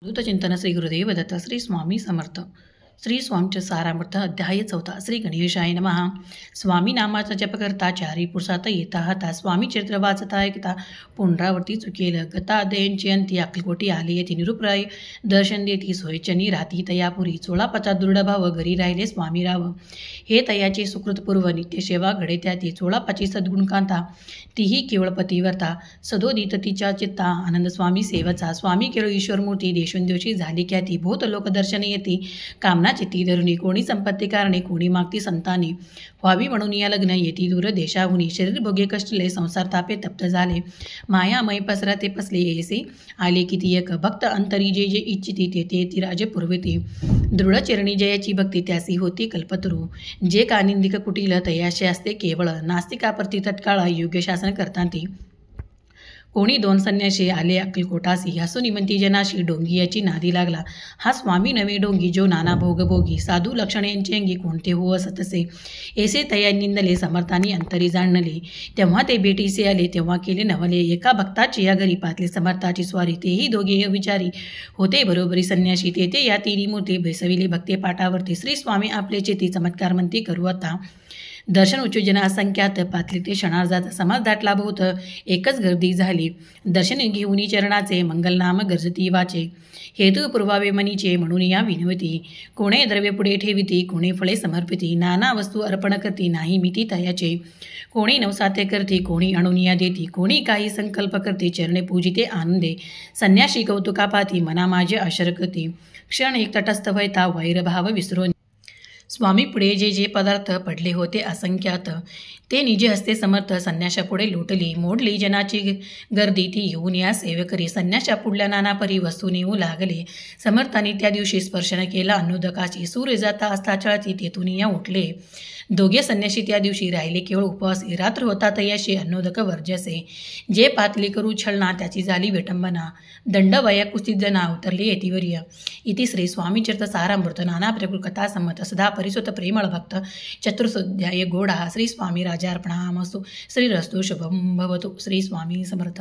चिंतन श्री गुरुदेव दत्त श्री स्वामी समर्थ श्री स्वामींचे सारामृत अध्याय 4 श्री गणेशाय नमः। स्वामी नामाचा जप करता चारी पुरुषात येता हाता स्वामी चरित्र वाचता ऐकता पुनरावृत्ती चुकेल गता दयंची अंती अक्कलकोटी आले येथे निरुप्राय दर्शन देती सोयचनी राती तयापुरी चोळापचा दृढ भाव घरी राहिले स्वामी राव हे तयाचे सुकृतपूर्व नित्य सेवा घडे त्याती चोळापाची सद्गुण कांता तीही केवळ पतिव्रता सदोदित तिच्या चित्ता आनंद स्वामी सेवचा स्वामी केवळ ईश्वरमूर्ती देशोंदिवशी झाली ख्याती भूत लोकदर्शन येते कामना चित्ती धरुणी कोणी संपत्ती कारणे कोणी मागती संतानी व्हावी म्हणून या लग्न येती दूर देशाहुनी शरीर भोगे कष्टले संसार तापे तप्त झाले मायामय पसरा ते पसले येसे आले किती एक भक्त अंतरी जे जे इच्छिती ते ती राजे पुरविती दृढ चरणी जयाची भक्ती त्यासी होती कल्पतरू जे कानिंदिक कुटील तयाशे असते केवळ नास्तिकाप्रती तत्काळ योग्य शासन करतांती कोणी दोन संन्याशी आले अक्कलकोटासी हसून म्हणती जनाशी डोंगी याची नादी लागला हा स्वामी नवे डोंगी जो नाना भोगभोगी साधू लक्षण यांचे अंगी कोणते हो असतसे ऐसे तया निंदले समर्थानी अंतरी जाणले तेव्हा ते भेटीसे आले तेव्हा केले नवले एका भक्ताची या घरी पातले समर्थाची स्वारी तेही दोघे विचारी होते बरोबरी संन्याशी तेथे या तिन्ही मूर्ती बैसविले भक्ते पाठावरती श्री स्वामी आपले चेती चमत्कार म्हणती करू आता दर्शन उच्चजना असंख्यात पातळी ते क्षणार जात समाज दाटला बहुत एकच गर्दी झाली दर्शन घेऊनी चरणाचे मंगलनाम गरजती वाचे हेतू पुरवावे मनीचे म्हणून या विनवती कोणे द्रव्य पुढे ठेविती कोणे फळे समर्पिती नाना वस्तू अर्पण करती नाही मिती तयाचे कोणी नवसाते करती कोणी अणुनिया देती कोणी काही संकल्प करते चरणे पूजिते आनंदे संन्याशी कौतुका पाती मना माझे आशरकती क्षण एक तटस्थ वैता वैरभाव विसरून स्वामी पुढे जे जे पदार्थ पडले होते असंख्यात ते निजे हस्ते समर्थ संन्याशापुढे लुटली मोडली जनाची गर्दी ती येऊन या सेवकरी संन्याशा पुढल्या नानापरी वस्तू नेऊ लागले समर्थांनी त्या दिवशी स्पर्शन केला अन्नोदकाची सूर्य जाता असता चळती तेथून या उठले दोघे संन्याशी त्या दिवशी राहिले केवळ उपवासी रात्र होता तयाशी अन्नोदक वर्जसे जे पातली करू छळना त्याची झाली विटंबना दंड वया कुस्तीत जना उतरले येतीवर्य इति श्री स्वामी चरित सारामृत नाना प्रभू कथा संमत सदा परिसुत प्रेमळ भक्त चतुर्सोध्याय गोडा श्री स्वामी राजार्पणामस्तु श्रीरस्तु शुभम भवतु श्री स्वामी समर्थ।